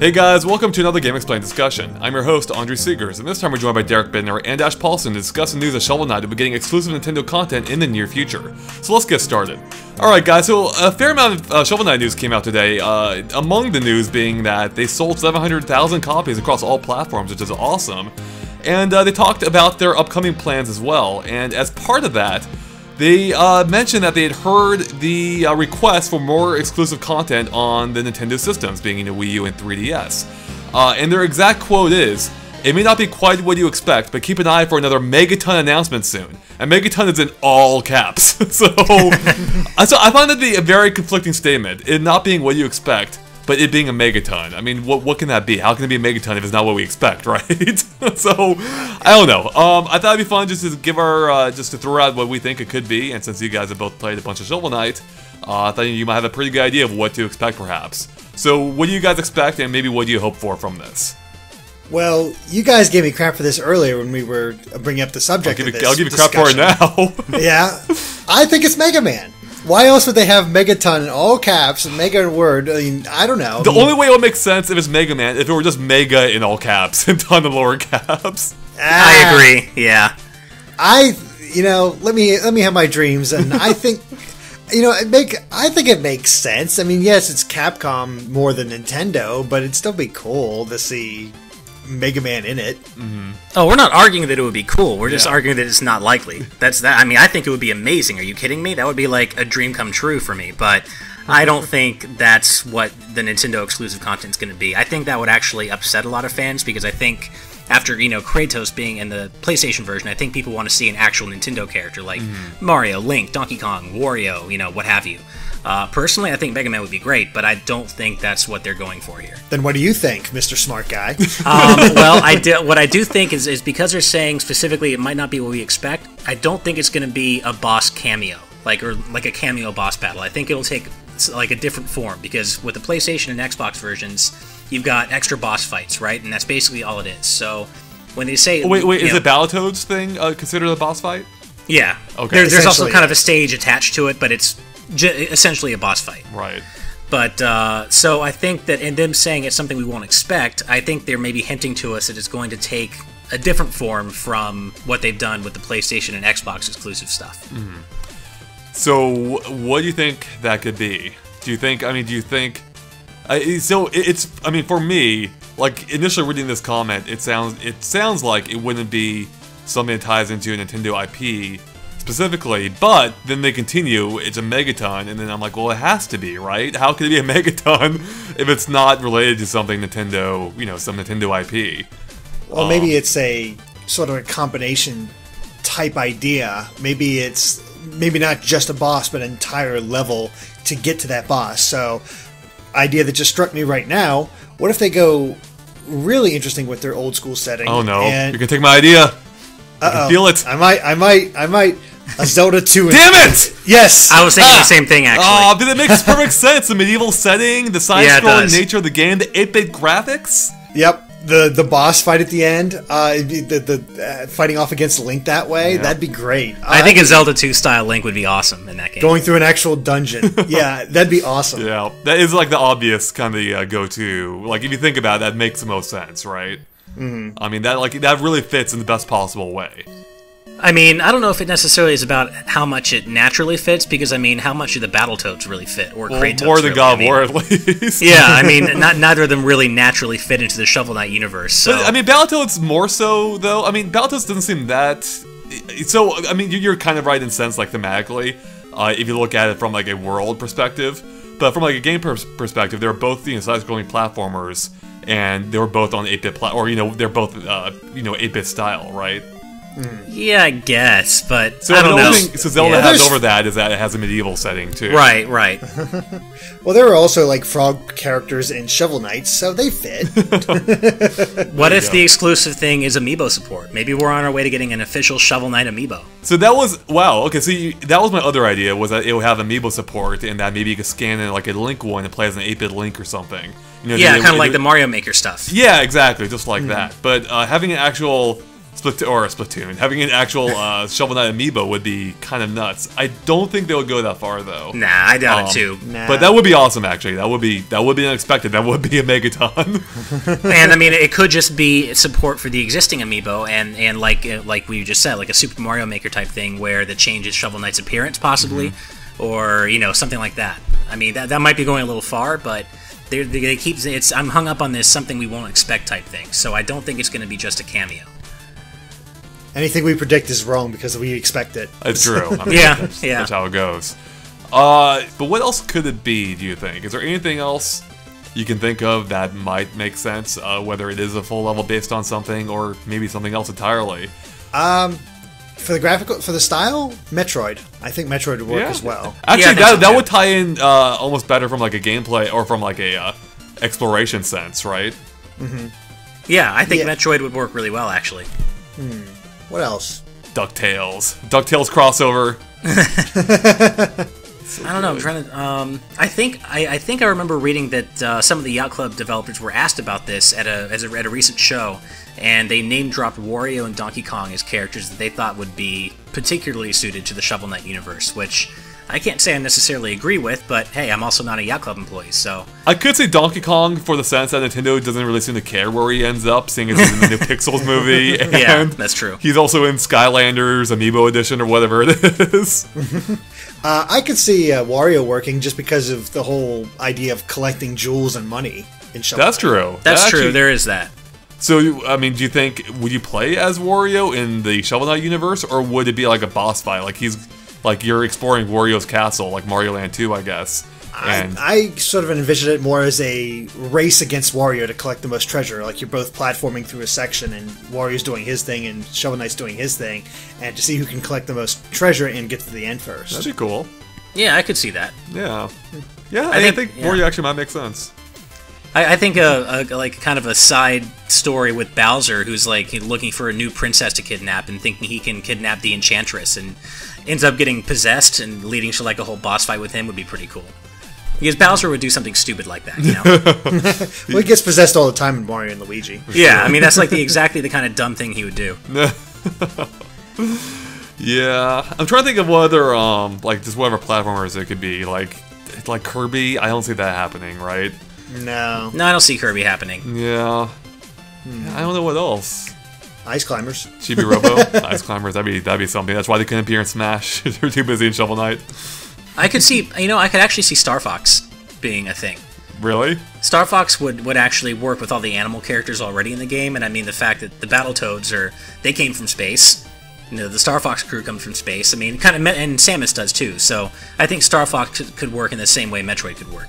Hey guys, welcome to another GameXplain discussion. I'm your host, Andre Seegers, and this time we're joined by Derek Bittner and Ash Paulson to discuss the news that Shovel Knight will be getting exclusive Nintendo content in the near future. So let's get started. Alright guys, so a fair amount of Shovel Knight news came out today, among the news being that they sold 700,000 copies across all platforms, which is awesome. And they talked about their upcoming plans as well, and as part of that, they mentioned that they had heard the request for more exclusive content on the Nintendo systems, being Wii U and 3DS. And their exact quote is, "It may not be quite what you expect, but keep an eye for another Megaton announcement soon." And Megaton is in all caps. so I find that to be a very conflicting statement, it not being what you expect, but it being a Megaton. I mean, what can that be? How can it be a Megaton if it's not what we expect, right? So, I don't know. I thought it'd be fun just to give our, just to throw out what we think it could be, and since you guys have both played a bunch of Shovel Knight, I thought you might have a pretty good idea of what to expect, perhaps. So, what do you guys expect, and maybe what do you hope for from this? Well, you guys gave me crap for this earlier when we were bringing up the subject of this I'll give you crap for it now. Yeah. I think it's Mega Man. Why else would they have Megaton in all caps and Mega in word? I mean, I don't know. The only way it would make sense if it's Mega Man, if it were just Mega in all caps and done in lower caps. I agree, yeah. Let me have my dreams, and I think, I think it makes sense. I mean, yes, it's Capcom more than Nintendo, but it'd still be cool to see Mega Man in it. Mm-hmm. Oh, we're not arguing that it would be cool. We're just arguing that it's not likely. That's that. I mean, I think it would be amazing. Are you kidding me? That would be like a dream come true for me. But I don't think that's what the Nintendo exclusive content's going to be. I think that would actually upset a lot of fans because I think after Kratos being in the PlayStation version, I think people want to see an actual Nintendo character like Mario, Link, Donkey Kong, Wario, what have you. Personally, I think Mega Man would be great, but I don't think that's what they're going for here. Then what do you think, Mr. Smart Guy? Well, what I do think is because they're saying specifically it might not be what we expect, I don't think it's going to be a boss cameo, or a cameo boss battle. I think it'll take like a different form, because with the PlayStation and Xbox versions, you've got extra boss fights, right? And that's basically all it is. So when they say... Wait, is the Battletoads thing considered a boss fight? Yeah. Okay. There's also kind of a stage attached to it, but it's essentially a boss fight. Right. But, so I think that in them saying it's something we won't expect, I think they're maybe hinting to us that it's going to take a different form from what they've done with the PlayStation and Xbox exclusive stuff. Mm-hmm. So, what do you think that could be? So for me, initially reading this comment, it sounds like it wouldn't be something that ties into a Nintendo IP specifically, but then they continue, it's a Megaton, and then I'm like, well, it has to be, right? How could it be a Megaton if it's not related to something Nintendo, some Nintendo IP? Well, maybe it's a sort of a combination type idea. Maybe it's not just a boss, but an entire level to get to that boss. So, idea that just struck me right now, what if they go really interesting with their old school setting? Oh no, you can take my idea. I can feel it. I might. A Zelda 2. Damn it! Yes! I was thinking the same thing, actually. Oh, but it makes perfect sense. The medieval setting, the side-scrolling nature of the game, the 8-bit graphics. Yep. The boss fight at the end, the fighting off against Link that way, that'd be great. I think a Zelda 2 style Link would be awesome in that game. Going through an actual dungeon. Yeah, that'd be awesome. Yeah, that is the obvious kind of go-to. If you think about it, that makes the most sense, right? Mm-hmm. I mean, that really fits in the best possible way. I mean, I don't know if it necessarily is about how much it naturally fits, because, how much do the Battletoads really fit? Or Kratos, more than God of War, at least. Yeah, neither of them really naturally fit into the Shovel Knight universe, so... But, Battletoads more so, though. Battletoads doesn't seem that... So, you're kind of right in sense, thematically, if you look at it from, a world perspective. But from, a game perspective, they're both, side-scrolling platformers, and they were both on 8-bit they're both, 8-bit style, right? Yeah, I guess, but so I don't know. So Zelda has over that is that it has a medieval setting too. Right. Well, there were also frog characters in Shovel Knight, so they fit. What if the exclusive thing is Amiibo support? Maybe we're on our way to getting an official Shovel Knight Amiibo. So that was okay. So that was my other idea, was that it would have Amiibo support, and that maybe you could scan in a Link one and play as an 8-bit Link or something. Kind of like the Mario Maker stuff. Yeah, exactly, just like that. But having an actual Splatoon. Having an actual Shovel Knight amiibo would be kind of nuts. I don't think they would go that far though. Nah, I doubt it too. Nah. But that would be awesome. Actually, that would be unexpected. That would be a Megaton. And I mean, it could just be support for the existing amiibo, and like we just said, like a Super Mario Maker type thing where that changes Shovel Knight's appearance possibly, or something like that. I mean, that might be going a little far, but. They keep I'm hung up on this something we won't expect type thing, so I don't think it's going to be just a cameo. Anything we predict is wrong because we expect it. It's true. I mean, Yeah. That's how it goes. But what else could it be, do you think? Is there anything else you can think of that might make sense, whether it is a full level based on something or maybe something else entirely? For the style, Metroid. I think Metroid would work as well. Actually, Yeah, that would tie in almost better from like a gameplay or from like a exploration sense, right? Yeah, I think Metroid would work really well, actually. What else? DuckTales crossover. I don't know. I'm trying to. I think I remember reading that some of the Yacht Club developers were asked about this at a recent show, and they name dropped Wario and Donkey Kong as characters that they thought would be particularly suited to the Shovel Knight universe, which I can't say I necessarily agree with, but hey, I'm also not a Yacht Club employee, so... I could say Donkey Kong for the sense that Nintendo doesn't really seem to care where he ends up, seeing as he's in the new Pixels movie. And yeah, that's true. He's also in Skylanders Amiibo Edition or whatever it is. I could see Wario working just because of the whole idea of collecting jewels and money in Shovel That's Knight. true. That's That true, actually- there is that. So, I mean, do you think, would you play as Wario in the Shovel Knight universe, or would it be like a boss fight? Like you're exploring Wario's castle, like Mario Land 2, I guess. And I sort of envision it more as a race against Wario to collect the most treasure. Like you're both platforming through a section, and Wario's doing his thing, and Shovel Knight's doing his thing, and to see who can collect the most treasure and get to the end first. that'd be cool. Yeah, I could see that. Yeah. Yeah, I I think yeah. Wario actually might make sense. I think like kind of a side story with Bowser, who's like looking for a new princess to kidnap and thinking he can kidnap the Enchantress, and ends up getting possessed and leading to like a whole boss fight with him would be pretty cool. Because Bowser would do something stupid like that, you know? Well, he gets possessed all the time in Mario and Luigi. Yeah, I mean that's like exactly the kind of dumb thing he would do. Yeah, I'm trying to think of what other like just whatever platformers it could be. Like Kirby, I don't see that happening, right? No. No, I don't see Kirby happening. Yeah. I don't know what else. Ice Climbers. Chibi Robo, Ice Climbers, that'd be something. That's why they couldn't appear in Smash. They're too busy in Shovel Knight. I could see, I could actually see Starfox being a thing. Really? Starfox would actually work with all the animal characters already in the game, and I mean the fact that the Battletoads they came from space. The Star Fox crew comes from space. I mean, kind of, and Samus does too. So I think Star Fox could work in the same way Metroid could work.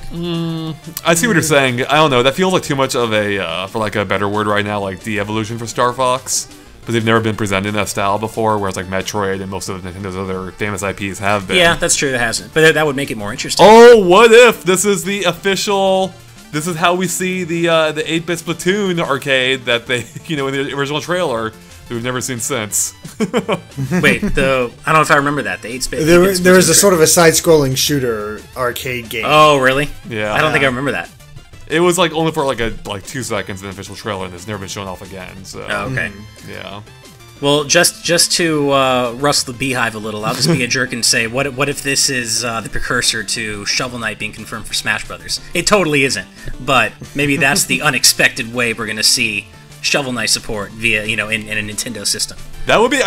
I see what you're saying. I don't know. That feels like too much of a, for like a better word right now, like de-evolution for Star Fox. But they've never been presented in that style before, whereas like Metroid and most of Nintendo's other famous IPs have been. Yeah, that's true. It hasn't, but that would make it more interesting. Oh, what if this is the official? This is how we see the 8-bit Splatoon arcade that they, in the original trailer. We've never seen since. Wait, I don't know if I remember that. The 8-bit. There was a sort of a side-scrolling shooter arcade game. Oh, really? Yeah. I don't think I remember that. It was like only for like 2 seconds in the official trailer, and it's never been shown off again. So. Oh, okay. Yeah. Well, just to rustle the beehive a little, I'll just be a jerk and say, what if this is the precursor to Shovel Knight being confirmed for Smash Brothers? It totally isn't, but maybe that's the unexpected way we're gonna see Shovel Knight support via, in a Nintendo system. That would be.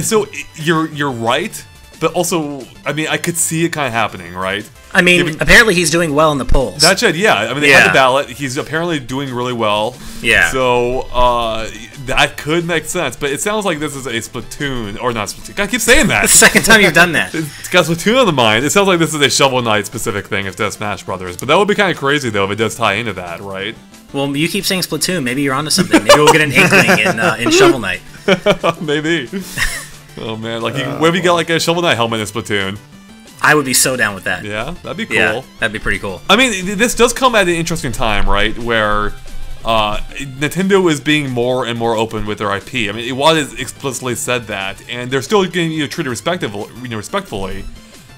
So you're right, but also, I could see it kind of happening, right? I mean, apparently he's doing well in the polls. That said, yeah. They had the ballot. He's apparently doing really well. Yeah. So that could make sense, but it sounds like this is a Splatoon, or not Splatoon. I keep saying that. The second time you've done that. It's got Splatoon on the mind. It sounds like this is a Shovel Knight specific thing instead of Smash Brothers, but that would be kind of crazy though if it does tie into that, right? Well, you keep saying Splatoon. Maybe you're onto something. Maybe we'll get an inkling in Shovel Knight. Maybe. Oh man, like what if you got like a Shovel Knight helmet in Splatoon? I would be so down with that. Yeah, that'd be cool. Yeah, that'd be pretty cool. I mean, this does come at an interesting time, right? Where Nintendo is being more and more open with their IP. I mean, Iwata has explicitly said that, and they're still getting treated respectfully.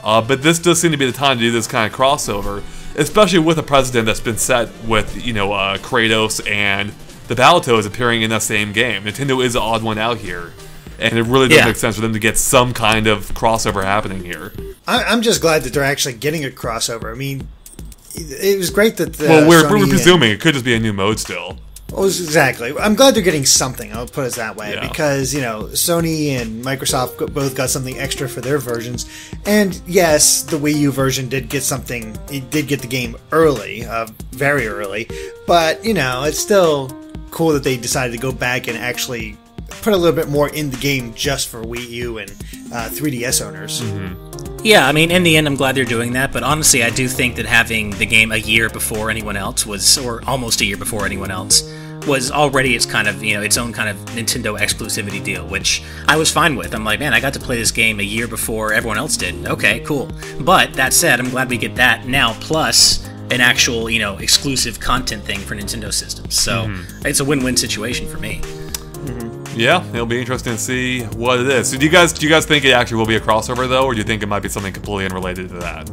But this does seem to be the time to do this kind of crossover, especially with a precedent that's been set with Kratos and the Battletoads appearing in that same game. Nintendo is the odd one out here. And it really does make sense for them to get some kind of crossover happening here. I'm just glad that they're actually getting a crossover. I mean, it was great that we're presuming it could just be a new mode still. Well, exactly. I'm glad they're getting something, I'll put it that way, because, Sony and Microsoft both got something extra for their versions. And yes, the Wii U version did get something, it did get the game early, very early, but, it's still cool that they decided to go back and actually put a little bit more in the game just for Wii U and 3DS owners. Mm-hmm. Yeah, I mean, in the end, I'm glad they're doing that, but honestly, I do think that having the game a year before anyone else or almost a year before anyone else, was already its kind of, its own kind of Nintendo exclusivity deal, which I was fine with. I'm like, man, I got to play this game a year before everyone else did. Okay, cool. But that said, I'm glad we get that now, plus an actual, exclusive content thing for Nintendo systems. So it's a win-win situation for me. Yeah, it'll be interesting to see what it is. So do you guys think it actually will be a crossover though, or do you think it might be something completely unrelated to that?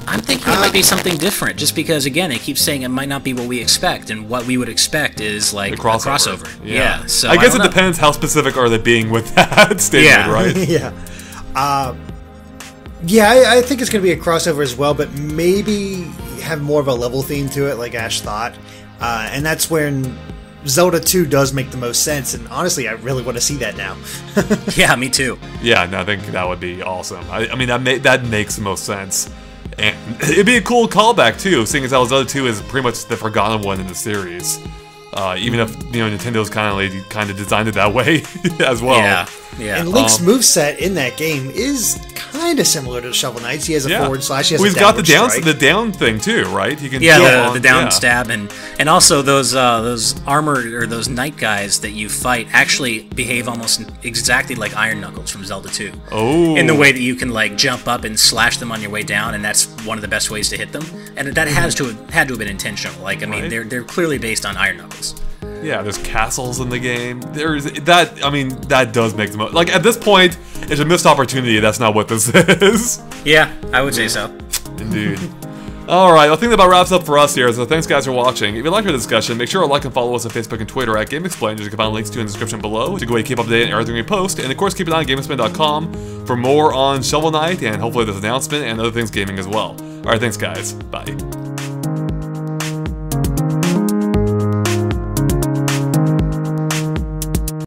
I'm thinking it might be something different, just because again, it keeps saying it might not be what we expect, and what we would expect is like a crossover. Yeah. So I guess it depends how specific are they being with that statement, right? I think it's going to be a crossover as well, but maybe have more of a level theme to it, like Ash thought, and that's when Zelda 2 does make the most sense, and honestly, I really want to see that now. Yeah, me too. Yeah, no, I think that would be awesome. I mean, that makes the most sense. And it'd be a cool callback, too, seeing as how Zelda 2 is pretty much the forgotten one in the series. Even if, Nintendo's kind of designed it that way as well. Yeah. And Link's moveset in that game is kind of similar to Shovel Knight's. He has a forward slash, he has he's got the down thing too, right? He can the down stab, and also those armor or those knight guys that you fight actually behave almost exactly like Iron Knuckles from Zelda 2. Oh. In the way that you can like jump up and slash them on your way down, and that's one of the best ways to hit them. And that had to have been intentional. Like, I mean, they're clearly based on Iron Knuckles. Yeah, there's castles in the game. There's that. I mean, that does make the most. Like, at this point, it's a missed opportunity. That's not what this is. Yeah, I would say so. Indeed. Alright, I think that about wraps up for us here, so thanks guys for watching. If you liked our discussion, make sure to like and follow us on Facebook and Twitter at GameXplain, which you can find links to in the description below to go and keep up to date on everything we post. And of course, keep an eye on GameXplain.com for more on Shovel Knight and hopefully this announcement and other things gaming as well. Alright, thanks guys. Bye.